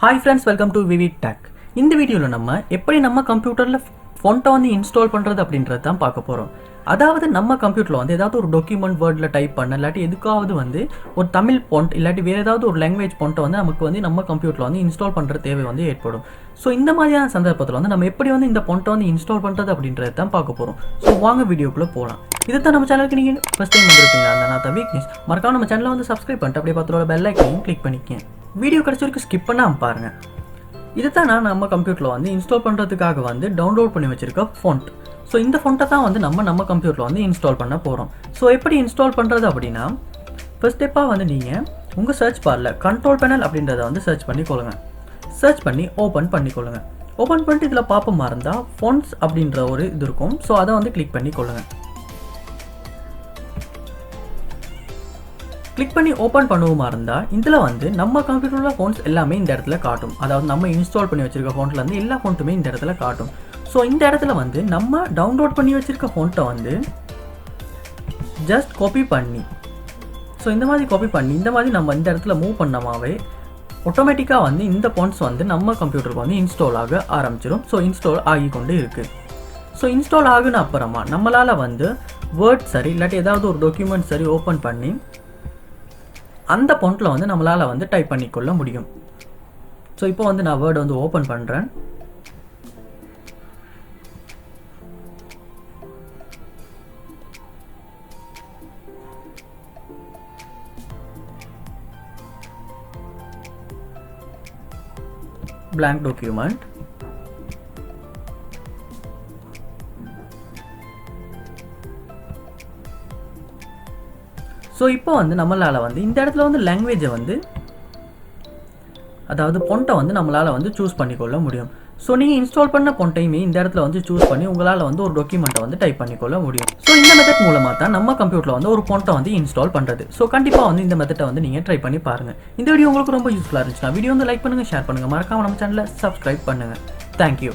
Hi friends, welcome to VividTech. இந்த வீடியோல நம்ம எப்படி நம்ம கம்ப்யூட்டர்ல ஃபொண்ட்டை வந்து இன்ஸ்டால் பண்றது அப்படின்றது தான் பார்க்க போறோம். அதாவது நம்ம கம்ப்யூட்டர்ல வந்து ஏதாவது ஒரு டாக்குமெண்ட் வேர்ட்ல டைப் பண்ண இல்லாட்டி எதுக்காவது வந்து ஒரு தமிழ் ஃபாண்ட் இல்லாட்டி வேற ஏதாவது ஒரு லாங்குவேஜ் ஃபாண்ட்டை வந்து நமக்கு வந்து நம்ம கம்ப்யூட்டர்ல வந்து இன்ஸ்டால் பண்ற தேவை வந்து ஏற்படும். ஸோ இந்த மாதிரியான சந்தர்ப்பத்தில் வந்து நம்ம எப்படி வந்து இந்த ஃபாண்ட்டை வந்து இன்ஸ்டால் பண்றது அப்படின்றது தான் பார்க்க போறோம். ஸோ வாங்க வீடியோக்குள்ள போகலாம். இதுதான் நம்ம சேனலுக்கு நீங்கள் ஃபர்ஸ்ட் டைம் வந்திருப்பீங்க அந்த நான் வீக்னஸ் மறக்காம நம்ம சேனலை வந்து சப்ஸ்கிரைப் பண்ணிட்டு அப்படியே பார்த்துட்டு பெல் ஐக்கனையும் கிளிக் பண்ணிக்கேன். வீடியோ கடைசி வரைக்கும் ஸ்கிப் பண்ணாமல் பாருங்க. இதுதான் நான் நம்ம கம்ப்யூட்டரில் வந்து இன்ஸ்டால் பண்ணுறதுக்காக வந்து டவுன்லோட் பண்ணி வச்சிருக்க ஃபாண்ட். ஸோ இந்த ஃபாண்ட்டை தான் வந்து நம்ம கம்ப்யூட்டரில் வந்து இன்ஸ்டால் பண்ண போகிறோம். ஸோ எப்படி இன்ஸ்டால் பண்ணுறது அப்படின்னா ஃபர்ஸ்ட் ஸ்டெப்பாக வந்து நீங்கள் உங்கள் சர்ச் பாரில் கண்ட்ரோல் பேனல் அப்படின்றத வந்து சர்ச் பண்ணிக்கொள்ளுங்க. சர்ச் பண்ணி ஓப்பன் பண்ணிக்கொள்ளுங்க. ஓப்பன் பண்ணிட்டு இதில் பார்ப்போமா இருந்தால் ஃபாண்ட்ஸ் அப்படின்ற ஒரு இது இருக்கும். ஸோ அதை வந்து கிளிக் பண்ணிக்கொள்ளுங்க. கிளிக் பண்ணி ஓப்பன் பண்ணுவோமா இருந்தால் இதில் வந்து நம்ம கம்ப்யூட்டரில் ஃபோன்ஸ் எல்லாமே இந்த இடத்துல காட்டும். அதாவது நம்ம இன்ஸ்டால் பண்ணி வச்சிருக்க ஃபோன்ல வந்து எல்லா ஃபோன்ட்டுமே இந்த இடத்துல காட்டும். ஸோ இந்த இடத்துல வந்து நம்ம டவுன்லோட் பண்ணி வச்சிருக்க ஃபோன்ட்டை வந்து ஜஸ்ட் காப்பி பண்ணி இந்த மாதிரி நம்ம இந்த இடத்துல மூவ் பண்ணமாவே ஆட்டோமேட்டிக்காக வந்து இந்த ஃபோன்ஸ் வந்து நம்ம கம்ப்யூட்டருக்கு வந்து இன்ஸ்டால் ஆக ஆரம்பிச்சிடும். ஸோ இன்ஸ்டால் ஆகி கொண்டு இருக்குது. ஸோ இன்ஸ்டால் ஆகுன அப்புறமா நம்மளால் வந்து வேர்ட் சரி இல்லாட்டி ஏதாவது ஒரு டாக்குமெண்ட் சரி ஓப்பன் பண்ணி அந்த ஃபாண்ட்டில் வந்து நம்மளால் வந்து டைப் பண்ணிக்கொள்ள முடியும். ஸோ இப்போ வந்து நான் வேர்டு வந்து ஓப்பன் பண்ணுறேன். blank document. ஸோ இப்போ வந்து நம்மளால் வந்து இந்த இடத்துல வந்து லாங்குவேஜை வந்து அதாவது ஃபாண்ட்டை வந்து நம்மளால் வந்து சூஸ் பண்ணிக்கொள்ள முடியும். ஸோ நீங்கள் இன்ஸ்டால் பண்ண ஃபாண்ட்டையுமே இந்த இடத்துல வந்து சூஸ் பண்ணி உங்களால் வந்து ஒரு டாக்குமெண்ட்டை வந்து டைப் பண்ணிக்கொள்ள முடியும். ஸோ இந்த மெத்தட் மூலமாக தான் நம்ம கம்ப்யூட்டரில் வந்து ஒரு ஃபாண்ட்டை வந்து இன்ஸ்டால் பண்ணுறது. ஸோ கண்டிப்பாக வந்து இந்த மெத்தட்டை வந்து நீங்கள் ட்ரை பண்ணி பாருங்கள். இந்த வீடியோ உங்களுக்கு ரொம்ப யூஸ்ஃபுல்லாக இருந்துச்சுன்னா வீடியோ வந்து லைக் பண்ணுங்கள், ஷேர் பண்ணுங்கள், மறக்காம நம்ம சேனலை சப்ஸ்கிரைப் பண்ணுங்கள். தேங்க்யூ.